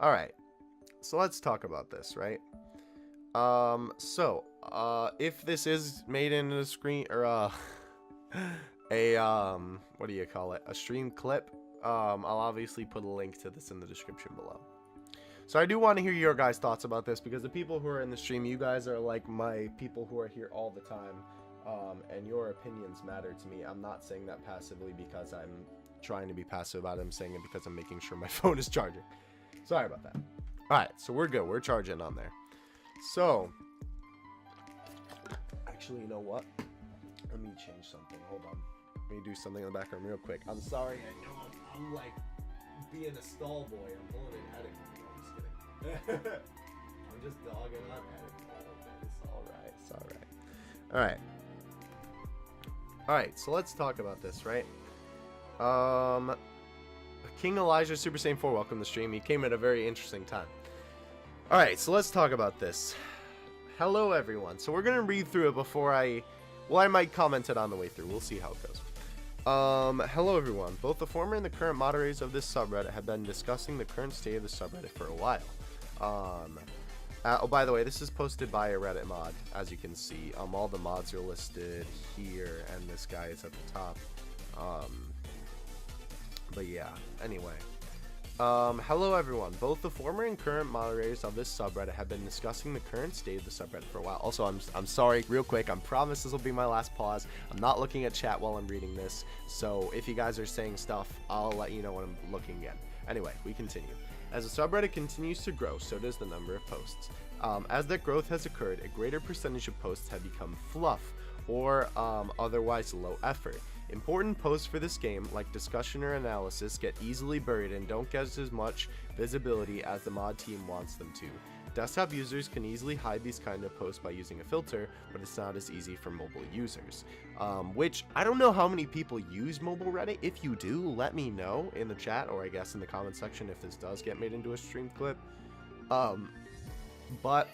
Alright, so let's talk about this, right? If this is made into a screen, or, what do you call it? A stream clip, I'll obviously put a link to this in the description below. So I do want to hear your guys' thoughts about this, because the people who are in the stream, you guys are like my people who are here all the time, and your opinions matter to me. I'm not saying that passively because I'm trying to be passive about it. I'm saying it because I'm making sure my phone is charging. Sorry about that. Alright, so we're good. We're charging on there. So, actually, you know what? Let me change something. Hold on. Let me do something in the background real quick. I'm sorry. I know I'm like being a stall boy. I'm pulling an edit. No, I'm just kidding. I'm just dogging on edit a little bit. It's alright. It's alright. Alright. Alright, so let's talk about this, right? King Elijah Super Saiyan 4, welcome to the stream. He came at a very interesting time. Alright, so let's talk about this. Hello, everyone. So we're going to read through it before I might comment it on the way through. We'll see how it goes. Hello, everyone. Both the former and the current moderators of this subreddit have been discussing the current state of the subreddit for a while. Oh, by the way, this is posted by a Reddit mod, as you can see. All the mods are listed here, and this guy is at the top. But yeah, anyway. Hello everyone. Both the former and current moderators of this subreddit have been discussing the current state of the subreddit for a while. Also, I'm sorry, real quick, I promise this will be my last pause. I'm not looking at chat while I'm reading this, so if you guys are saying stuff, I'll let you know when I'm looking again. Anyway, we continue. As the subreddit continues to grow, so does the number of posts. As that growth has occurred, a greater percentage of posts have become fluff, or otherwise low effort. Important posts for this game, like discussion or analysis, get easily buried and don't get as much visibility as the mod team wants them to. Desktop users can easily hide these kind of posts by using a filter, but it's not as easy for mobile users. Which, I don't know how many people use mobile Reddit. If you do, let me know in the chat, or I guess in the comment section if this does get made into a stream clip. But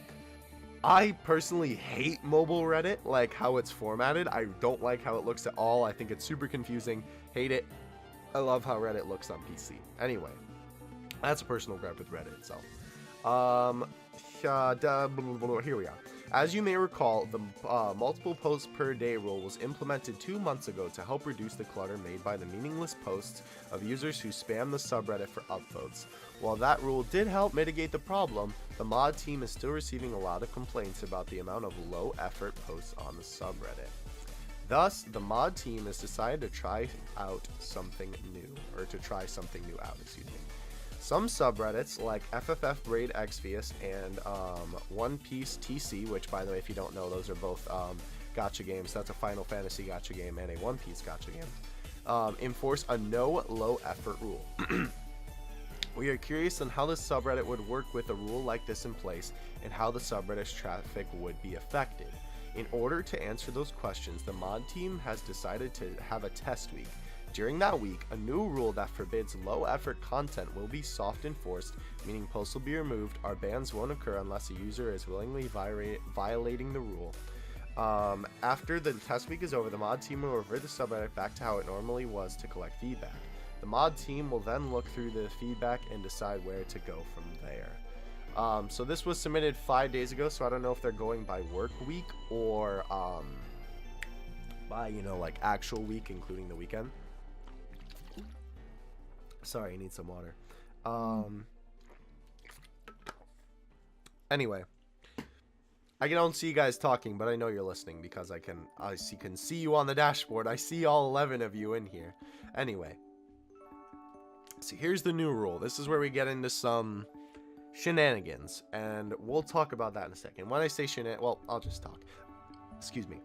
I personally hate mobile Reddit, like how it's formatted. I don't like how it looks at all. I think it's super confusing. Hate it. I love how Reddit looks on PC. Anyway, that's a personal gripe with Reddit itself. Here we are. As you may recall, the multiple posts per day rule was implemented 2 months ago to help reduce the clutter made by the meaningless posts of users who spam the subreddit for upvotes. While that rule did help mitigate the problem, the mod team is still receiving a lot of complaints about the amount of low-effort posts on the subreddit. Thus, the mod team has decided to try something new out, excuse me. Some subreddits, like FFF Braid Xvius and One Piece TC, which, by the way, if you don't know, those are both gacha games. That's a Final Fantasy gacha game and a One Piece gacha game. Enforce a no low-effort rule. We are curious on how the subreddit would work with a rule like this in place, and how the subreddit's traffic would be affected. In order to answer those questions, the mod team has decided to have a test week. During that week, a new rule that forbids low-effort content will be soft enforced, meaning posts will be removed, or bans won't occur unless a user is willingly violating the rule. After the test week is over, the mod team will revert the subreddit back to how it normally was to collect feedback. The mod team will then look through the feedback and decide where to go from there. So this was submitted 5 days ago, so I don't know if they're going by work week or by, like actual week, including the weekend. Sorry, I need some water. Anyway, I don't see you guys talking, but I know you're listening because I can see you on the dashboard. I see all 11 of you in here. Anyway. So here's the new rule. This is where we get into some shenanigans, and we'll talk about that in a second. When I say well, I'll just talk. Excuse me.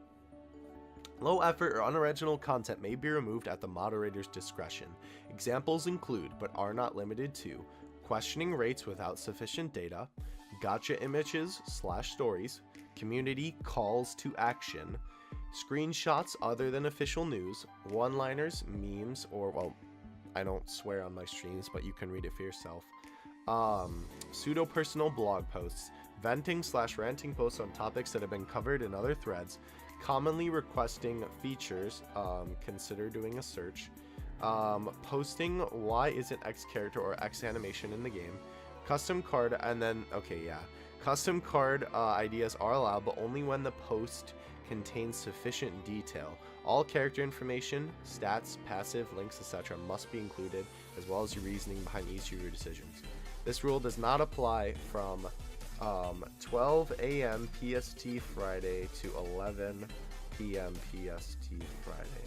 Low effort or unoriginal content may be removed at the moderator's discretion. Examples include, but are not limited to, questioning rates without sufficient data, gotcha images / stories, community calls to action, screenshots other than official news, one-liners, memes, or, well, I don't swear on my streams, but you can read it for yourself. Pseudo-personal blog posts, venting / ranting posts on topics that have been covered in other threads, commonly requesting features, consider doing a search, posting why isn't X character or X animation in the game, Custom card, and then, okay, yeah. Custom card ideas are allowed, but only when the post contains sufficient detail. All character information, stats, passive, links, etc. must be included, as well as your reasoning behind each of your decisions. This rule does not apply from 12 a.m. PST Friday to 11 p.m. PST Friday.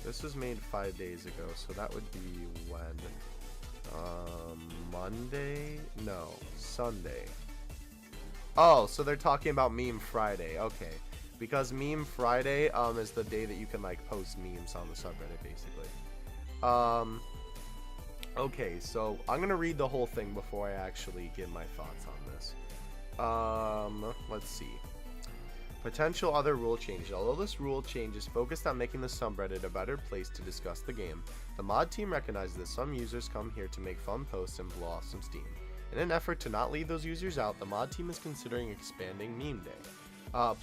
This was made 5 days ago, so that would be when? Monday? No, Sunday. Oh, so they're talking about Meme Friday. Okay, because Meme Friday is the day that you can like post memes on the subreddit, basically. Okay, so I'm gonna read the whole thing before I actually give my thoughts on this. Let's see. Potential other rule changes. Although this rule change is focused on making the subreddit a better place to discuss the game, the mod team recognizes that some users come here to make fun posts and blow off some steam. In an effort to not leave those users out, the mod team is considering expanding Meme Day.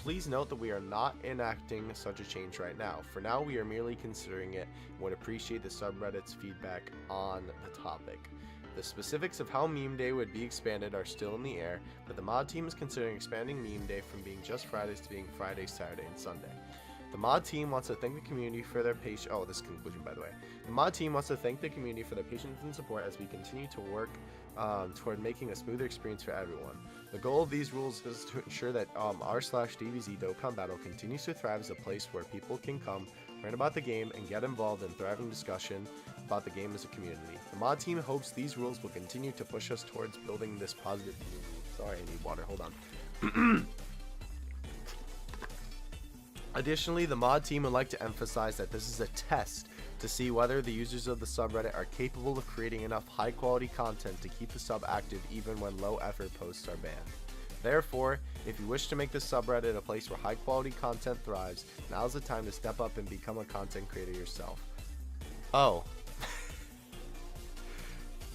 Please note that we are not enacting such a change right now. For now, we are merely considering it and would appreciate the subreddit's feedback on the topic. The specifics of how Meme Day would be expanded are still in the air, but the mod team is considering expanding Meme Day from being just Fridays to being Friday, Saturday, and Sunday. The mod team wants to thank the community for their patience. Oh, this is conclusion, by the way. The mod team wants to thank the community for their patience and support as we continue to work toward making a smoother experience for everyone. The goal of these rules is to ensure that r/DBZ Dokkan Battle continues to thrive as a place where people can come, learn about the game, and get involved in thriving discussion about the game as a community. The mod team hopes these rules will continue to push us towards building this positive community. Sorry, I need water. Hold on. Additionally, the mod team would like to emphasize that this is a test to see whether the users of the subreddit are capable of creating enough high-quality content to keep the sub active even when low-effort posts are banned. Therefore, if you wish to make the subreddit a place where high-quality content thrives, now's the time to step up and become a content creator yourself. Oh.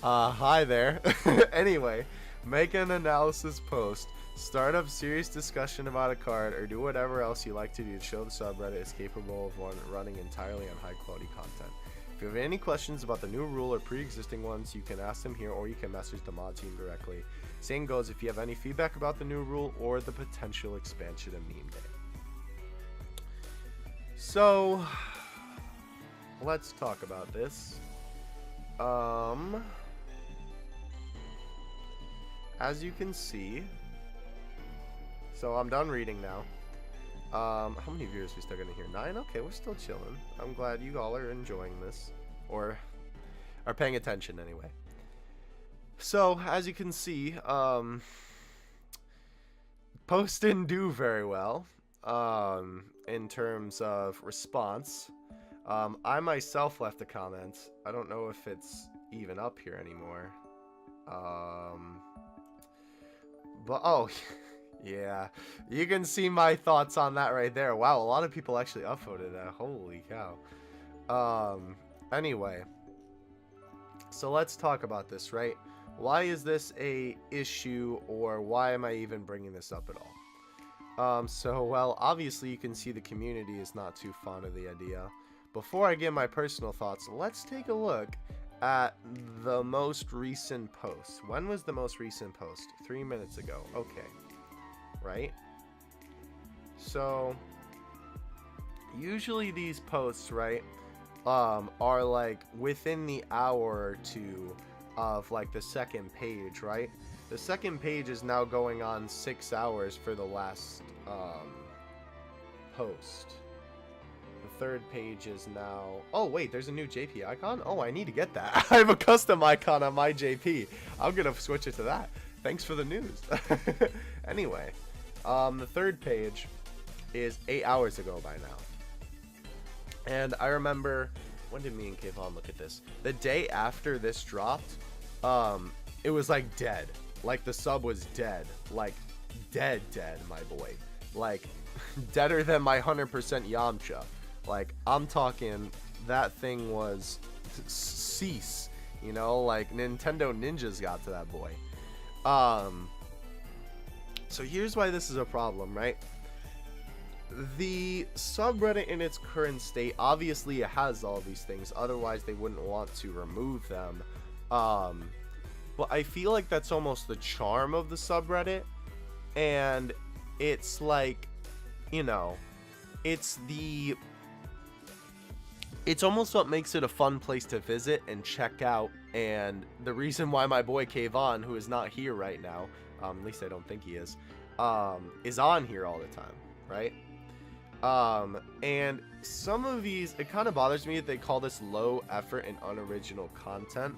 Hi there. Anyway, make an analysis post, start up serious discussion about a card, or do whatever else you like to do to show the subreddit is capable of running entirely on high quality content. If you have any questions about the new rule or pre-existing ones, you can ask them here or you can message the mod team directly. Same goes if you have any feedback about the new rule or the potential expansion of Meme Day. So, let's talk about this. As you can see, so I'm done reading now. How many viewers are we still gonna hear? 9? Okay, we're still chilling. I'm glad you all are enjoying this, or are paying attention anyway. So, as you can see, post didn't do very well in terms of response. I myself left a comment. I don't know if it's even up here anymore. But oh, yeah, you can see my thoughts on that right there. Wow, a lot of people actually upvoted that. Holy cow. Anyway, so let's talk about this, right? Why is this a issue, or why am I even bringing this up at all? Well, obviously you can see the community is not too fond of the idea. Before I give my personal thoughts, let's take a look at the most recent post. When was the most recent post? 3 minutes ago. Okay. Right? So, usually these posts, right, are like within the hour or two of like the second page, right? The second page is now going on 6 hours for the last post. The third page is now... Oh, wait, there's a new JP icon? Oh, I need to get that. I have a custom icon on my JP. I'm going to switch it to that. Thanks for the news. Anyway, the third page is 8 hours ago by now. And I remember... When did me and Kayvon look at this? The day after this dropped, it was like dead. Like the sub was dead. Like dead, my boy. Like deader than my 100% Yamcha. Like, I'm talking, that thing was cease, you know, like Nintendo ninjas got to that boy. So here's why this is a problem, right? The subreddit in its current state, obviously it has all these things, otherwise they wouldn't want to remove them But I feel like that's almost the charm of the subreddit, and it's like, you know, it's almost what makes it a fun place to visit and check out. And the reason why my boy Kayvon, who is not here right now, at least I don't think he is on here all the time, right? And some of these, it kind of bothers me that they call this low effort and unoriginal content.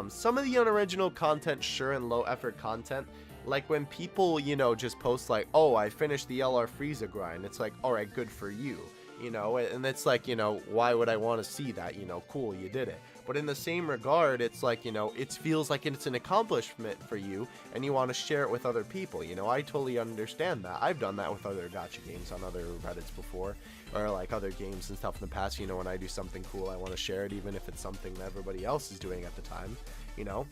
Some of the unoriginal content, sure, and low effort content, like when people, you know, just post like, oh, I finished the LR Frieza grind, it's like, all right, good for you, you know, and it's like, you know, why would I want to see that? You know, cool, you did it. But in the same regard, it's like, you know, it feels like it's an accomplishment for you, and you want to share it with other people. You know, I totally understand that. I've done that with other gacha games on other Reddits before, or like other games and stuff in the past. You know, when I do something cool, I want to share it, even if it's something that everybody else is doing at the time. You know,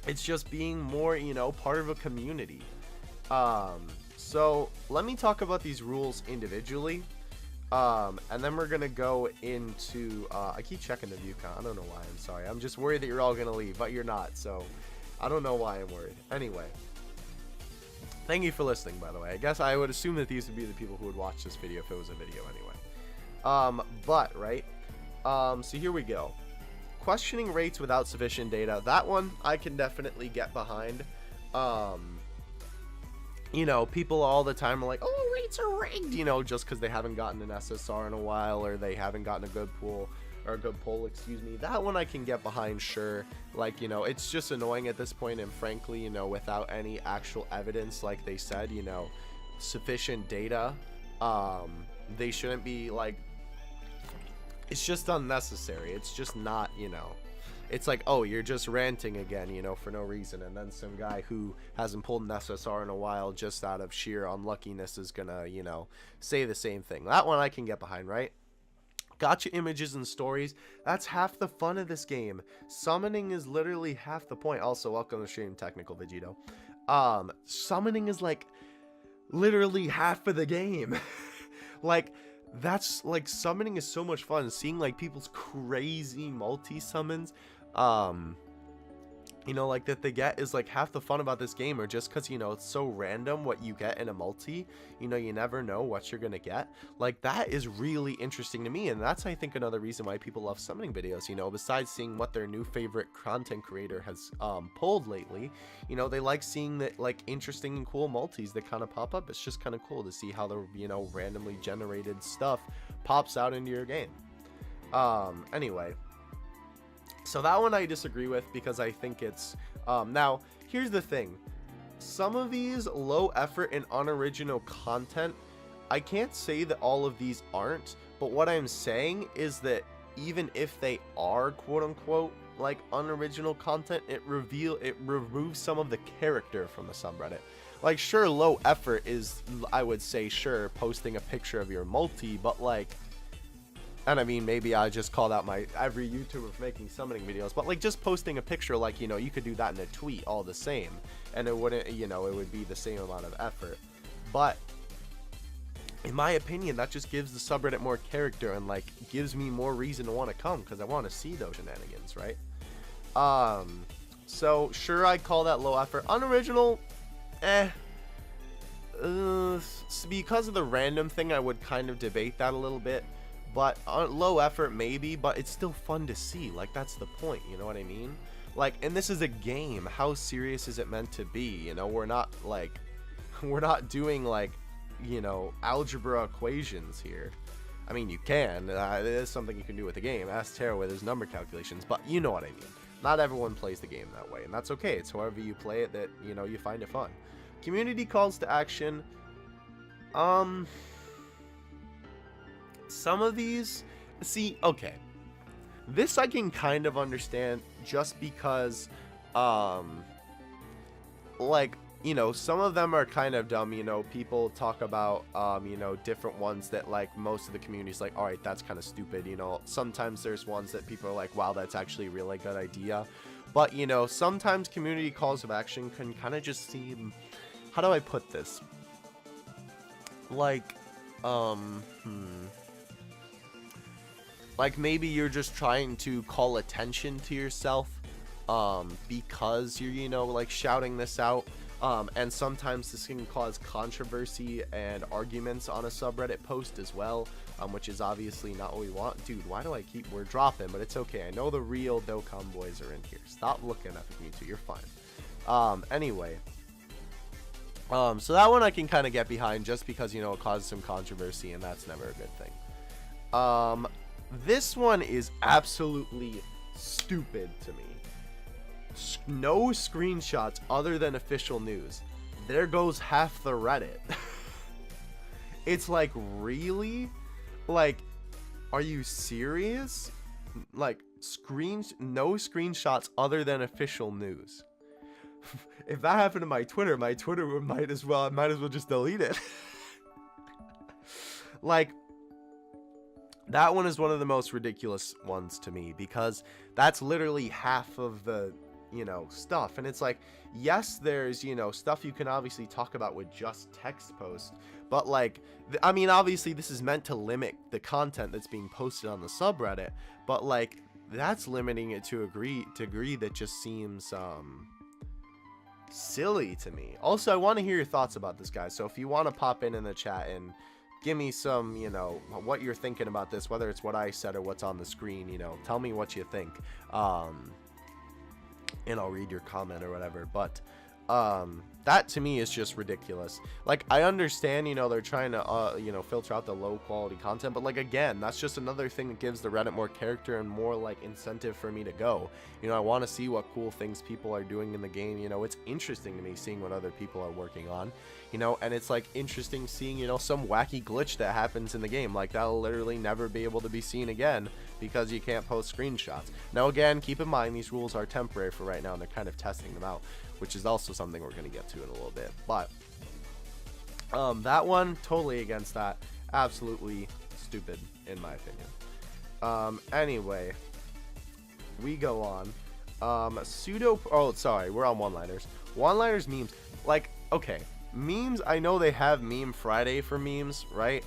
it's just being more, you know, part of a community. So let me talk about these rules individually. And then we're gonna go into, I keep checking the view count, I don't know why, I'm sorry, I'm just worried that you're all gonna leave, but you're not, so I don't know why I'm worried. Anyway, thank you for listening, by the way. I guess I would assume that these would be the people who would watch this video if it was a video anyway. But, right, so here we go. Questioning rates without sufficient data, that one I can definitely get behind. You know, people all the time are like, oh, rates are rigged, you know, just because they haven't gotten an SSR in a while, or they haven't gotten a good pool, or a good pull, excuse me. That one I can get behind, sure. Like, you know, it's just annoying at this point, and frankly, you know, without any actual evidence, like they said, you know, sufficient data, they shouldn't be, like, it's just unnecessary. It's just not, you know, it's like, oh, you're just ranting again, you know, for no reason, and then some guy who hasn't pulled an SSR in a while just out of sheer unluckiness is gonna, you know, say the same thing. That one I can get behind, right? Gotcha images and stories, that's half the fun of this game. Summoning is literally half the point. Also, welcome to stream, Technical Vegito. Summoning is like literally half of the game. Like, that's like, summoning is so much fun. Seeing like people's crazy multi-summons, you know, like that they get is like half the fun about this game. Or just because, you know, it's so random what you get in a multi, you know, you never know what you're gonna get. Like, that is really interesting to me, and that's, I think, another reason why people love summoning videos. You know, besides seeing what their new favorite content creator has pulled lately, you know, they like seeing that, like, interesting and cool multis that kind of pop up. It's just kind of cool to see how the, you know, randomly generated stuff pops out into your game. Anyway, so that one I disagree with, because I think it's, now, here's the thing. Some of these low effort and unoriginal content, I can't say that all of these aren't, but what I'm saying is that even if they are quote unquote like unoriginal content, it removes some of the character from the subreddit. Like, sure, low effort is, I would say, sure, posting a picture of your multi, but like, and I mean, maybe I just called out my every YouTuber for making summoning videos, but like, just posting a picture, like, you know, you could do that in a tweet all the same, and it wouldn't, you know, it would be the same amount of effort. But in my opinion, that just gives the subreddit more character, and like gives me more reason to want to come, because I want to see those shenanigans, right? So sure, I call that low effort. Unoriginal, because of the random thing, I would kind of debate that a little bit. But low effort, maybe, but it's still fun to see. Like, that's the point, you know what I mean? Like, and this is a game. How serious is it meant to be? You know, we're not, like, we're not doing, like, you know, algebra equations here. I mean, you can. It is something you can do with the game. Ask Tara with his number calculations, but you know what I mean. Not everyone plays the game that way, and that's okay. It's however you play it that, you know, you find it fun. Community calls to action. Some of these, see, okay, this I can kind of understand, just because, like, you know, some of them are kind of dumb. You know, people talk about, you know, different ones that, like, most of the community's like, all right, that's kind of stupid. You know, sometimes there's ones that people are like, wow, that's actually a really good idea. But, you know, sometimes community calls of action can kind of just seem, how do I put this? Like, like, maybe you're just trying to call attention to yourself, because you're, you know, like shouting this out. And sometimes this can cause controversy and arguments on a subreddit post as well, which is obviously not what we want. Dude, why do I keep, we're dropping, but it's okay. I know the real Dokkan boys are in here. Stop looking at EpicMew2, you're fine. Anyway, so that one I can kind of get behind just because, you know, it causes some controversy and that's never a good thing. This one is absolutely stupid to me. No screenshots other than official news. There goes half the Reddit. It's like, really? Like, are you serious? Like, no screenshots other than official news. If that happened to my Twitter might as well just delete it. Like, that one is one of the most ridiculous ones to me, because that's literally half of the, you know, stuff. And it's like, yes, there's, you know, stuff you can obviously talk about with just text posts, but like, I mean, obviously this is meant to limit the content that's being posted on the subreddit, but like, that's limiting it to a degree that just seems silly to me. Also, I want to hear your thoughts about this, guys, so if you want to pop in the chat and give me some, you know, what you're thinking about this, whether it's what I said or what's on the screen, you know, tell me what you think. And I'll read your comment or whatever. But that to me is just ridiculous. Like, I understand, you know, they're trying to you know, filter out the low quality content, but like, again, that's just another thing that gives the Reddit more character and more like incentive for me to go. You know, I want to see what cool things people are doing in the game. You know, it's interesting to me seeing what other people are working on, you know, and it's like interesting seeing, you know, some wacky glitch that happens in the game. Like, that'll literally never be able to be seen again because you can't post screenshots. Now, again, keep in mind these rules are temporary for right now and they're kind of testing them out, which is also something we're going to get to in a little bit. But that one, totally against that. Absolutely stupid in my opinion. Anyway, we go on. Oh, sorry, we're on one-liners. One-liners, memes. Like, okay, memes, I know they have Meme Friday for memes, right?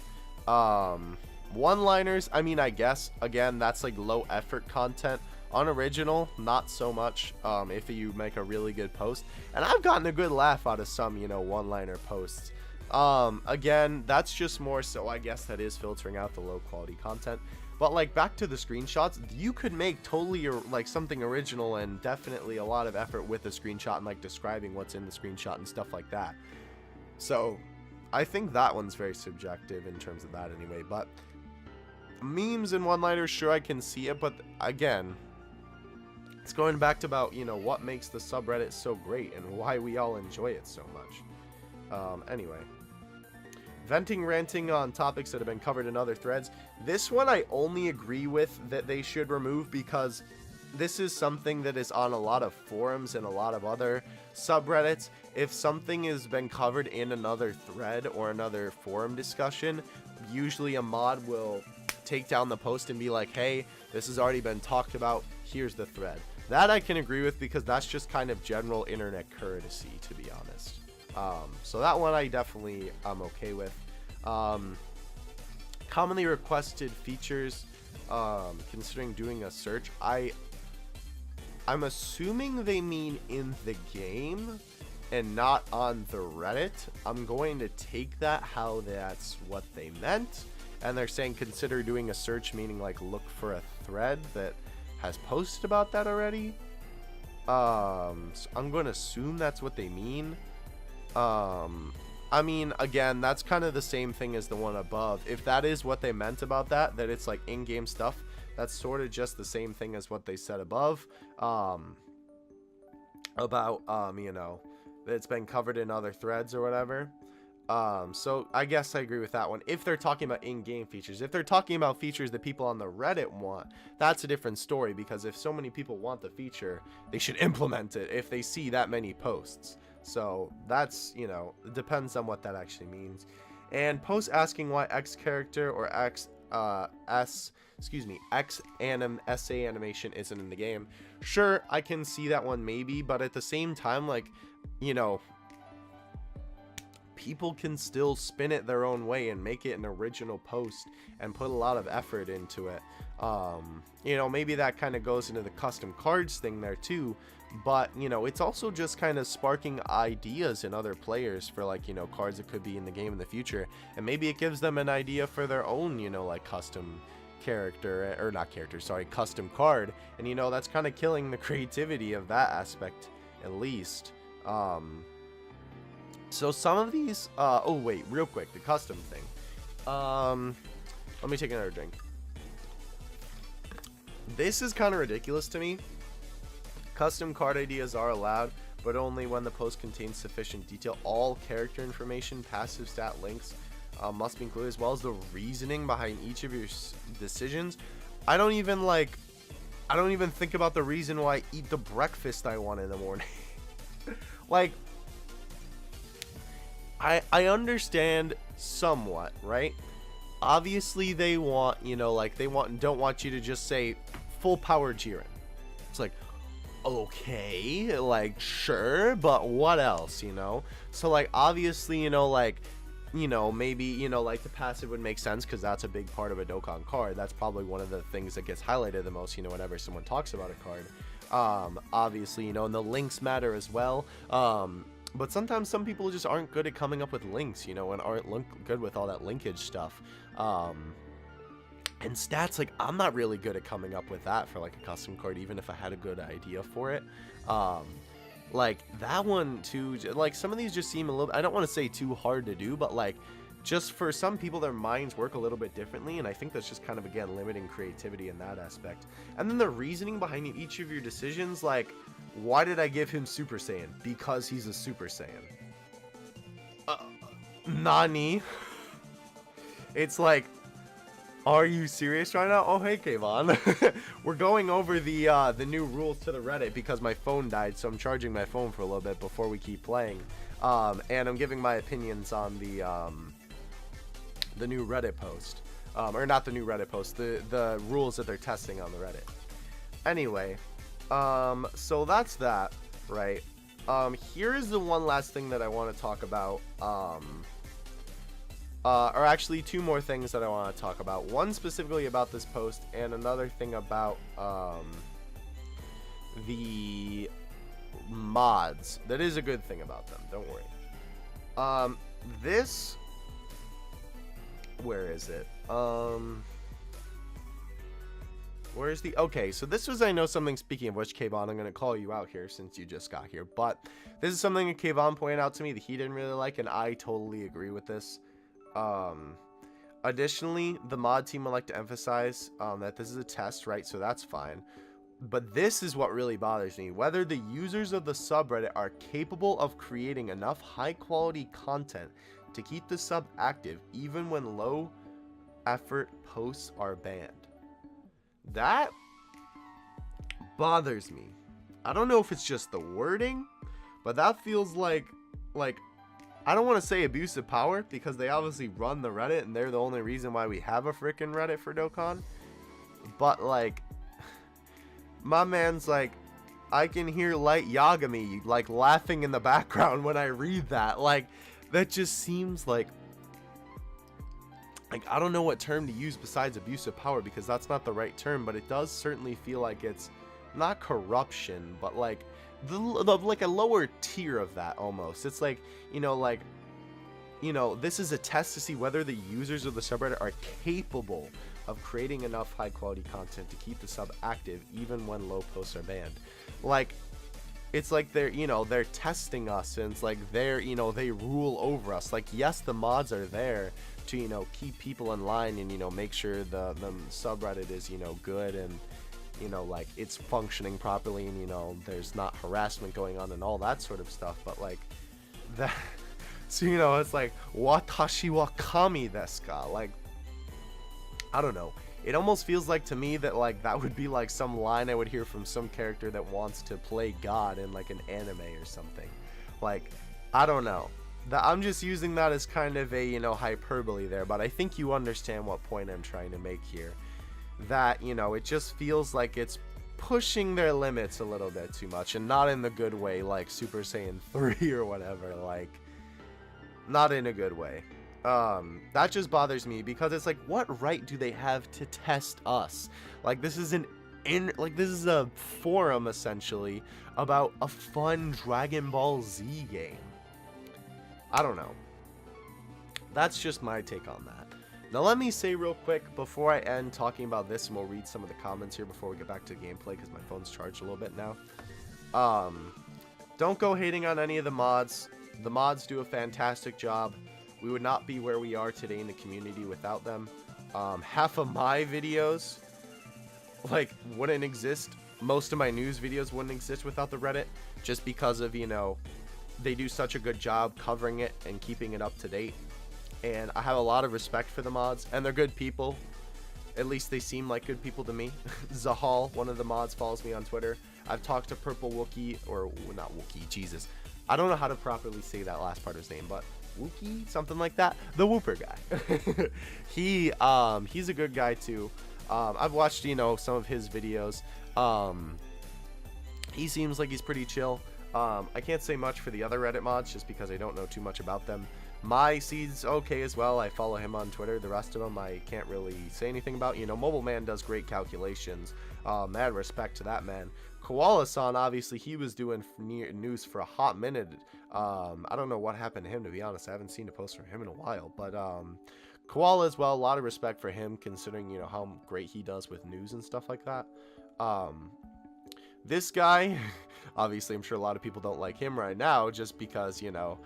One-liners, I mean, I guess, again, that's like low effort content. Unoriginal, not so much, if you make a really good post. And I've gotten a good laugh out of some, you know, one-liner posts. Again, that's just more so, I guess, that is filtering out the low quality content. But like, back to the screenshots, you could make totally like something original and definitely a lot of effort with a screenshot and like describing what's in the screenshot and stuff like that. So I think that one's very subjective in terms of that anyway. But memes and one-liners, sure, I can see it, but again, it's going back to about, you know, what makes the subreddit so great and why we all enjoy it so much. Anyway, venting, ranting on topics that have been covered in other threads. This one I only agree with that they should remove, because this is something that is on a lot of forums and a lot of other subreddits. If something has been covered in another thread or another forum discussion, usually a mod will take down the post and be like, hey, this has already been talked about, here's the thread. That I can agree with, because that's just kind of general internet courtesy, to be honest. So that one I definitely am okay with. Commonly requested features, considering doing a search, I'm assuming they mean in the game and not on the Reddit. I'm going to take that how that's what they meant. And they're saying consider doing a search, meaning like look for a thread that has posted about that already. So I'm going to assume that's what they mean. I mean, again, that's kind of the same thing as the one above. If that is what they meant about that it's like in-game stuff, that's sort of just the same thing as what they said above. About, you know, that it's been covered in other threads or whatever. So I guess I agree with that one. If they're talking about in-game features, if they're talking about features that people on the Reddit want, that's a different story, because if so many people want the feature, they should implement it if they see that many posts. So that's, you know, it depends on what that actually means. And posts asking why X character or X SA animation isn't in the game. Sure, I can see that one maybe, but at the same time, like, you know, people can still spin it their own way and make it an original post and put a lot of effort into it. You know, maybe that kind of goes into the custom cards thing there too, but you know, it's also just kind of sparking ideas in other players for, like, you know, cards that could be in the game in the future, and maybe it gives them an idea for their own, you know, like custom character, or not character, sorry, custom card. And you know, that's kind of killing the creativity of that aspect, at least. So some of these oh wait, real quick, the custom thing. Let me take another drink. This is kind of ridiculous to me. Custom card ideas are allowed, but only when the post contains sufficient detail. All character information, passive stat links must be included, as well as the reasoning behind each of your decisions. I don't even think about the reason why I eat the breakfast I want in the morning. Like, I understand somewhat, right? Obviously they want, you know, like, don't want you to just say full power Jiren. It's like, okay, like, sure, but what else, you know? So, like, obviously, you know, like, you know, maybe, you know, like, the passive would make sense because that's a big part of a Dokkan card. That's probably one of the things that gets highlighted the most, you know, whenever someone talks about a card. Obviously, you know, and the links matter as well. But sometimes some people just aren't good at coming up with links, you know, and aren't good with all that linkage stuff. And stats, like, I'm not really good at coming up with that for, like, a custom card, even if I had a good idea for it. Like, that one, too, like, some of these just seem a little, I don't want to say too hard to do, but, like, just for some people, their minds work a little bit differently, and I think that's just kind of, again, limiting creativity in that aspect. And then the reasoning behind each of your decisions, like, why did I give him Super Saiyan? Because he's a Super Saiyan. Nani? It's like, are you serious right now? Oh, hey, Kayvon. We're going over the new rules to the Reddit because my phone died, so I'm charging my phone for a little bit before we keep playing. And I'm giving my opinions on the new Reddit post. Or not the new Reddit post, the rules that they're testing on the Reddit. Anyway, so that's that, right? Here is the one last thing that I want to talk about. Or actually two more things that I want to talk about. One specifically about this post, and another thing about the mods. That is a good thing about them, don't worry. This, where is it? Where's the, okay, so this was, I know something, speaking of which, Kayvon, I'm going to call you out here since you just got here, but this is something that Kayvon pointed out to me that he didn't really like, and I totally agree with this. Additionally, the mod team would like to emphasize that this is a test, right? So that's fine. But this is what really bothers me. Whether the users of the subreddit are capable of creating enough high quality content to keep the sub active even when low effort posts are banned. That bothers me. I don't know if it's just the wording, but that feels like I don't want to say abuse of power because they obviously run the Reddit and they're the only reason why we have a freaking Reddit for Dokkan. But like, my man's like, I can hear Light Yagami like laughing in the background when I read that. Like, that just seems like I don't know what term to use besides abuse of power because that's not the right term, but it does certainly feel like it's not corruption, but like like a lower tier of that almost. It's like, you know, this is a test to see whether the users of the subreddit are capable of creating enough high quality content to keep the sub active even when low posts are banned. Like, it's like they're, you know, they're testing us, and it's like they're, you know, they rule over us. Like, yes, the mods are there to, you know, keep people in line and, you know, make sure the subreddit is, you know, good and, you know, like, it's functioning properly and, you know, there's not harassment going on and all that sort of stuff. But like that, so, you know, it's like, watashi wa kami desu ka? Like, I don't know. It almost feels like to me that like that would be like some line I would hear from some character that wants to play God in like an anime or something. Like, I don't know. I'm just using that as kind of a, you know, hyperbole there, but I think you understand what point I'm trying to make here. That, you know, it just feels like it's pushing their limits a little bit too much, and not in the good way like Super Saiyan 3 or whatever. Like, not in a good way. That just bothers me because it's like, what right do they have to test us? Like, this is this is a forum essentially about a fun Dragon Ball Z game. I don't know. That's just my take on that. Now let me say real quick before I end talking about this, and we'll read some of the comments here before we get back to gameplay because my phone's charged a little bit now. Don't go hating on any of the mods. The mods do a fantastic job. We would not be where we are today in the community without them. Half of my videos like wouldn't exist. Most of my news videos wouldn't exist without the Reddit, just because of, you know, they do such a good job covering it and keeping it up to date. And I have a lot of respect for the mods, and they're good people. At least they seem like good people to me. Zahal, one of the mods, follows me on Twitter. I've talked to Purple Wookie, or not Wookie, Jesus. I don't know how to properly say that last part of his name, but Wookie, something like that. The Whooper guy. He's a good guy too. I've watched, you know, some of his videos. He seems like he's pretty chill. I can't say much for the other Reddit mods just because I don't know too much about them. My Seed's okay as well. I follow him on Twitter. The rest of them I can't really say anything about. You know, Mobile Man does great calculations. Mad respect to that man. Koala-san, obviously, he was doing news for a hot minute. I don't know what happened to him, to be honest. I haven't seen a post from him in a while. But Koala as well, a lot of respect for him, considering, you know, how great he does with news and stuff like that. This guy, obviously, I'm sure a lot of people don't like him right now, just because, you know,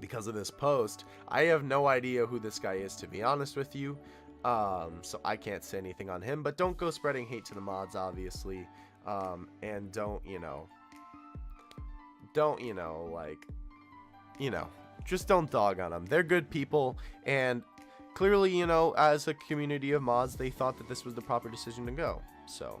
because of this post. I have no idea who this guy is, to be honest with you. So I can't say anything on him, but don't go spreading hate to the mods, obviously. And don't, you know, like, you know, just don't dog on them. They're good people, and clearly, you know, as a community of mods, they thought that this was the proper decision to go. So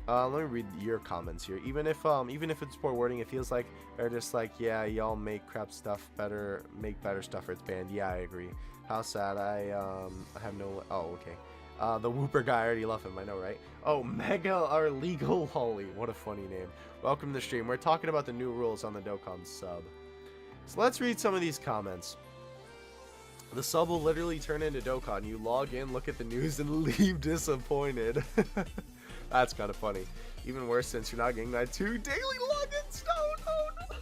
let me read your comments here. Even if it's poor wording, it feels like they're just like, yeah, y'all make crap stuff better, make better stuff or it's banned. Yeah, I agree. How sad. I have no. Oh, okay. The Whooper guy, I already love him. I know, right? Oh, Mega our legal Holly. What a funny name. Welcome to the stream. We're talking about the new rules on the Dokkan sub. So let's read some of these comments. The sub will literally turn into Dokkan. You log in, look at the news, and leave disappointed. That's kind of funny. Even worse since you're not getting that 2 daily login stone. Oh no.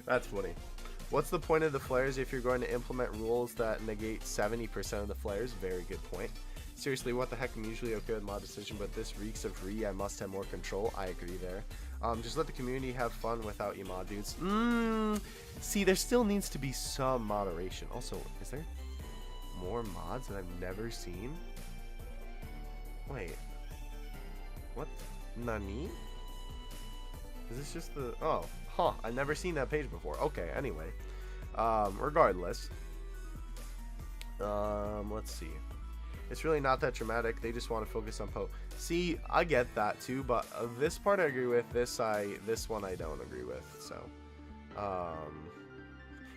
That's funny. What's the point of the flares if you're going to implement rules that negate 70% of the flares? Very good point. Seriously, what the heck? I'm usually okay with mod decision, but this reeks of I must have more control. I agree there. Just let the community have fun without you mod dudes. See, there still needs to be some moderation. Also, is there more mods that I've never seen? Wait. What? Nani? Is this just the... Oh. Huh. I've never seen that page before. Okay, anyway. Regardless. Let's see. It's really not that dramatic. They just want to focus on See, I get that too, but this part I agree with. This one I don't agree with. So,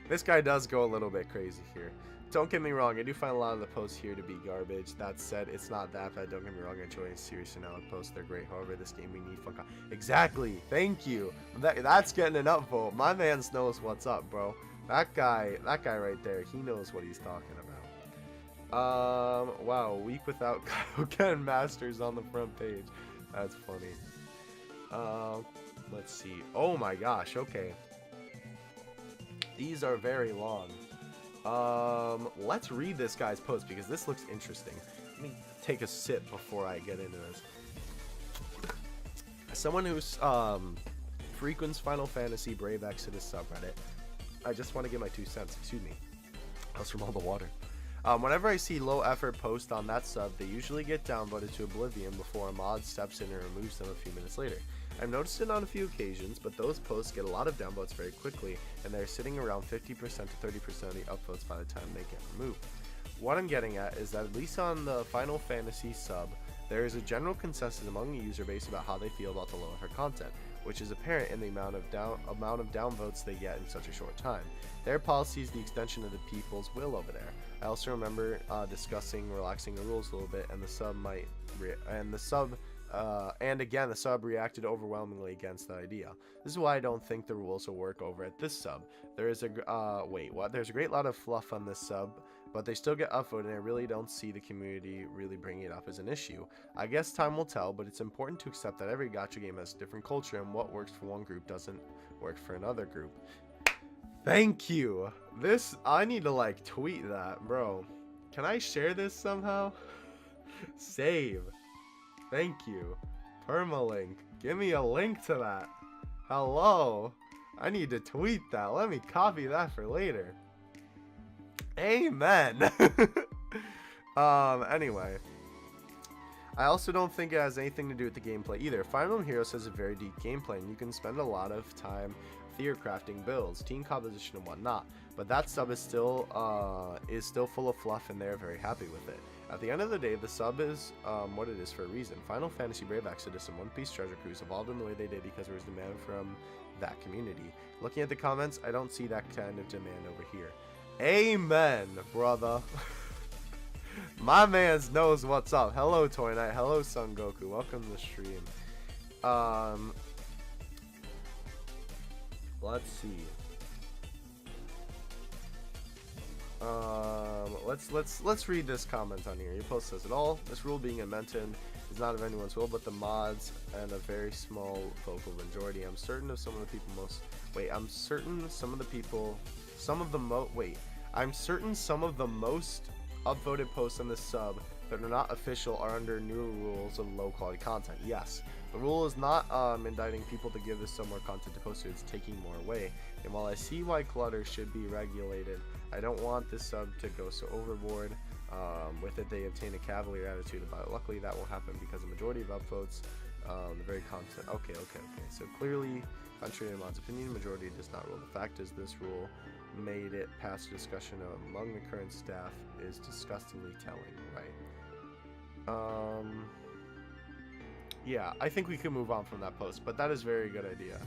this guy does go a little bit crazy here. Don't get me wrong, I do find a lot of the posts here to be garbage. That said, it's not that bad. Don't get me wrong, I enjoy serious analog posts. They're great. However, this game we need fun content. Exactly. Thank you. That's getting an upvote. My man knows what's up, bro. That guy right there, he knows what he's talking about. Wow, a week without Kaioken Masters on the front page. That's funny. Let's see. Oh my gosh, okay. These are very long. Let's read this guy's post because this looks interesting. Let me take a sip before I get into this. As someone who's frequents Final Fantasy Brave Exodus subreddit, I just want to give my 2 cents. Excuse me. That was from all the water. Whenever I see low effort posts on that sub, they usually get downvoted to oblivion before a mod steps in and removes them a few minutes later. I've noticed it on a few occasions, but those posts get a lot of downvotes very quickly, and they're sitting around 50% to 30% of the upvotes by the time they get removed. What I'm getting at is that at least on the Final Fantasy sub, there is a general consensus among the user base about how they feel about the low effort content, which is apparent in the amount of downvotes they get in such a short time. Their policy is the extension of the people's will over there. I also remember discussing relaxing the rules a little bit, and the sub And again, the sub reacted overwhelmingly against the idea. This is why I don't think the rules will work over at this sub. There is a wait, what? There's a great lot of fluff on this sub, but they still get upvoted, and I really don't see the community really bringing it up as an issue. I guess time will tell, but it's important to accept that every gacha game has a different culture, and what works for one group doesn't work for another group. Thank you. This, I need to like tweet that, bro. Can I share this somehow? Save. Thank you. Permalink. Give me a link to that. Hello. I need to tweet that. Let me copy that for later. Amen. Anyway. I also don't think it has anything to do with the gameplay either. Fire Emblem Heroes has a very deep gameplay, and you can spend a lot of time theory-crafting builds, team composition, and whatnot. But that sub is still full of fluff, and they're very happy with it. At the end of the day, the sub is what it is for a reason. Final Fantasy Brave Exodus and One Piece Treasure Cruise evolved in the way they did because there was demand from that community. Looking at the comments, I don't see that kind of demand over here. Amen, brother. My mans knows what's up. Hello, Toy Knight. Hello, Son Goku. Welcome to the stream. Let's see. Let's read this comment on here. Your post says it all. This rule being mentioned is not of anyone's will, but the mods and a very small vocal majority. I'm certain some of the most upvoted posts on this sub that are not official are under new rules of low quality content. Yes, the rule is not indicting people to give this sub more content to post, it's taking more away. And while I see why clutter should be regulated, I don't want this sub to go so overboard. With it, they obtain a cavalier attitude about it. Luckily, that won't happen because the majority of upvotes, the very content. Okay. So clearly, contrary to mod's opinion, the majority does not rule. The fact is, this rule made it past discussion among the current staff is disgustingly telling, right? Yeah, I think we can move on from that post, but that is a very good idea.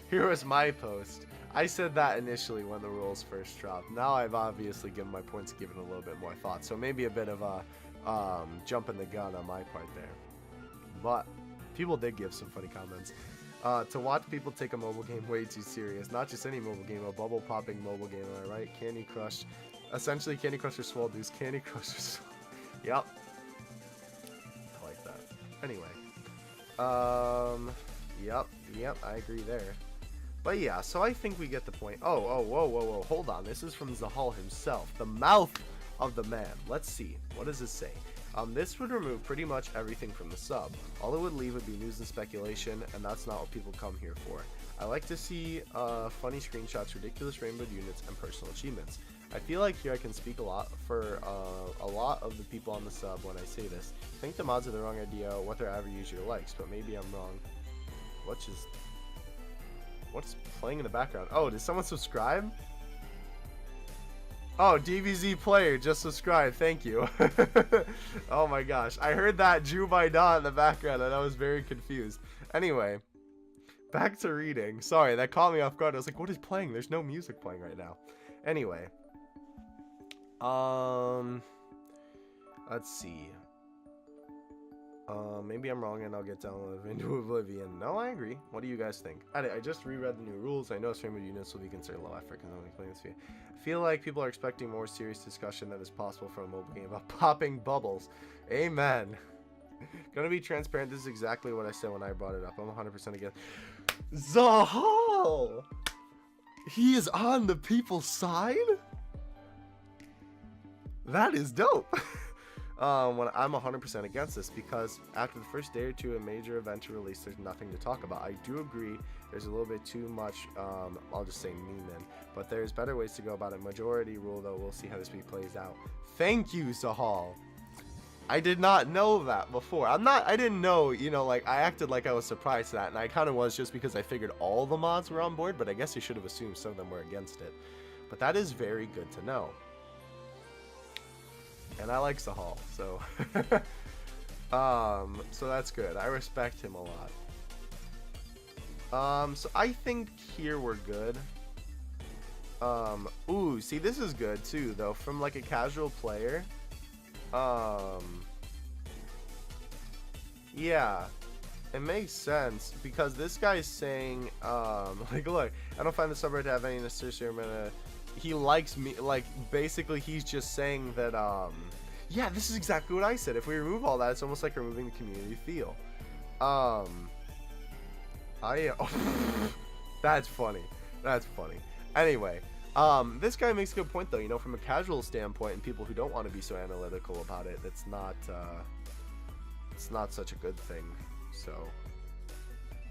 Here was my post. I said that initially when the rules first dropped. Now I've obviously given my points, given a little bit more thought, so maybe a bit of a jumping the gun on my part there. But people did give some funny comments. To watch people take a mobile game way too serious. Not just any mobile game, a bubble popping mobile game, am I right? Candy Crush. Essentially Candy Crush or Swole Dudes. Candy Crush or Swole. Yep. I like that. Anyway. Yep, I agree there. But yeah, so I think we get the point. Whoa, hold on. This is from Zahal himself. The mouth of the man. Let's see. What does this say? This would remove pretty much everything from the sub. All it would leave would be news and speculation, and that's not what people come here for. I like to see funny screenshots, ridiculous rainbowed units, and personal achievements. I feel like here I can speak a lot for a lot of the people on the sub when I say this. I think the mods have the wrong idea what their average user likes, but maybe I'm wrong. What's playing in the background? Oh, did someone subscribe? Oh, DBZ player just subscribed. Thank you. Oh my gosh. I heard that Jew by Dawn in the background and I was very confused. Anyway, back to reading. Sorry, that caught me off guard. I was like, what is playing? There's no music playing right now. Anyway. Let's see. Maybe I'm wrong and I'll get down into oblivion. No, I agree. What do you guys think? I just reread the new rules. I know framework units will be considered low effort because I'm playing this game. I feel like people are expecting more serious discussion than is possible from a mobile game about popping bubbles. Amen. Gonna be transparent. This is exactly what I said when I brought it up. I'm 100% against Zahal. He is on the people's side? That is dope. When I'm 100% against this because after the first day or two a major event to release, there's nothing to talk about. I do agree there's a little bit too much, I'll just say memeing, but there's better ways to go about it. Majority rule though, we'll see how this week plays out. Thank you, Zahal. I did not know that before. I didn't know, you know, like I acted like I was surprised at that, and I kind of was just because I figured all the mods were on board, but I guess I should have assumed some of them were against it. But that is very good to know. And I like Zahal, so so that's good. I respect him a lot. So I think here we're good. Ooh, see, this is good too, though, from like a casual player. Yeah, it makes sense because this guy's saying, like, look, I don't find the subreddit to have any necessary amount. He likes me, like, basically he's just saying that, yeah, this is exactly what I said. If we remove all that, it's almost like removing the community feel. That's funny. That's funny. Anyway, this guy makes a good point though. You know, from a casual standpoint, and people who don't want to be so analytical about it, it's not such a good thing. So,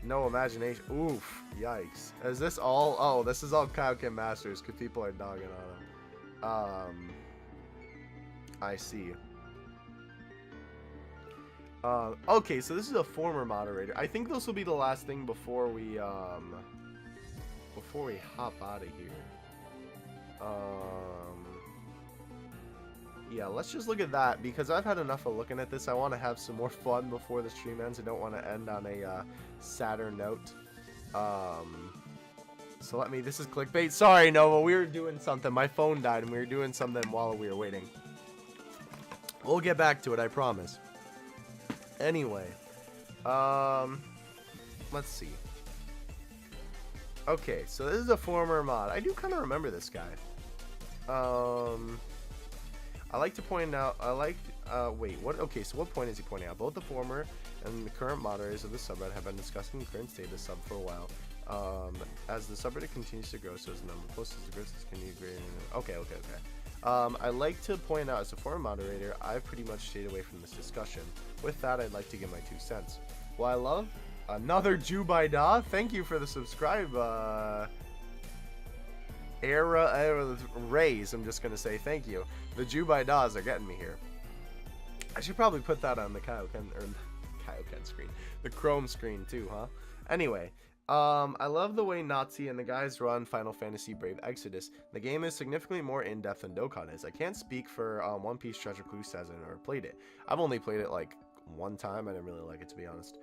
no imagination. Oof, yikes. Is this all? Oh, this is all Kaioken Masters because people are dogging on him. I see. Okay, so this is a former moderator. I think this will be the last thing before we hop out of here. Yeah, let's just look at that because I've had enough of looking at this. I want to have some more fun before the stream ends. I don't want to end on a sadder note. So this is clickbait. Sorry, Nova, we were doing something. My phone died and we were doing something while we were waiting. We'll get back to it, I promise. Anyway, let's see. Okay, so this is a former mod. I do kind of remember this guy. I like to point out, wait, what? Okay, so what point is he pointing out? Both the former and the current moderators of the subreddit have been discussing the current state of the sub for a while. As the subreddit continues to grow, so as the number of posts grows, can you agree? Okay. I like to point out, as a former moderator, I've pretty much stayed away from this discussion. With that, I'd like to give my 2 cents. Well, I love another Jubaida. Thank you for the subscribe. Era raise. I'm just gonna say thank you. The Jubaidas are getting me here. I should probably put that on the Kaioken screen, the Chrome screen too, huh? Anyway. I love the way Nazi and the guys run Final Fantasy Brave Exodus. The game is significantly more in-depth than Dokkan is. I can't speak for One Piece Treasure Cruise as I've never played it. I've only played it like one time. I didn't really like it, to be honest.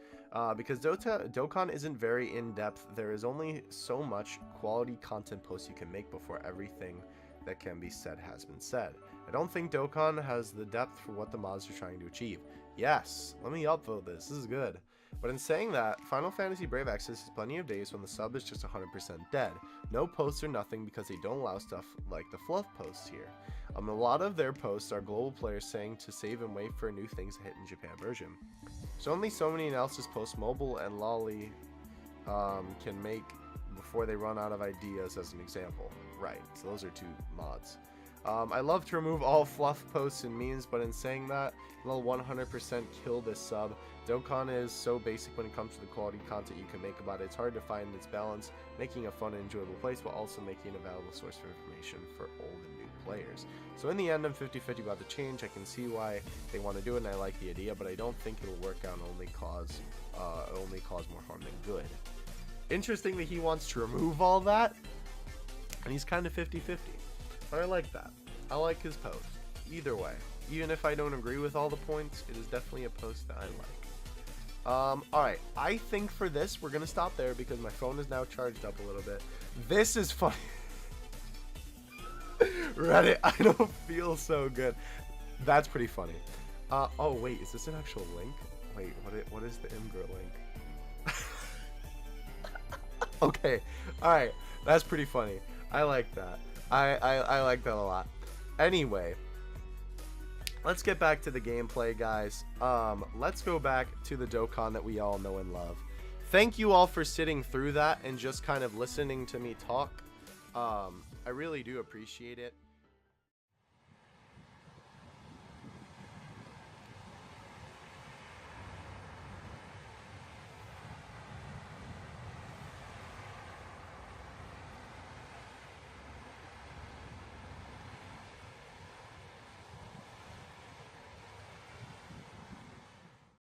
Because Dokkan isn't very in-depth. There is only so much quality content posts you can make before everything that can be said has been said. I don't think Dokkan has the depth for what the mods are trying to achieve. Yes, let me upvote this. This is good. But in saying that, Final Fantasy Brave Exodus has plenty of days when the sub is just 100% dead. No posts or nothing because they don't allow stuff like the fluff posts here. A lot of their posts are global players saying to save and wait for new things to hit in Japan version. So only so many analysis posts Mobile and Lolly can make before they run out of ideas, as an example. Right, so those are 2 mods. I love to remove all fluff posts and memes, but in saying that, they'll 100% kill this sub. Dokkan is so basic when it comes to the quality content you can make about it. It's hard to find its balance, making a fun and enjoyable place while also making a valuable source of information for old and new players. So in the end, I'm 50-50 about the change. I can see why they want to do it, and I like the idea, but I don't think it'll work out and only cause more harm than good. Interesting that he wants to remove all that, and he's kind of 50-50. But I like that. I like his post. Either way, even if I don't agree with all the points, it is definitely a post that I like. Alright, I think for this, we're going to stop there because my phone is now charged up a little bit. This is funny. Reddit, I don't feel so good. That's pretty funny. Oh, wait, is this an actual link? Wait, what is the Imgur link? Okay, alright, that's pretty funny. I like that. I like that a lot. Anyway, let's get back to the gameplay, guys. Let's go back to the Dokkan that we all know and love. Thank you all for sitting through that and just kind of listening to me talk. I really do appreciate it.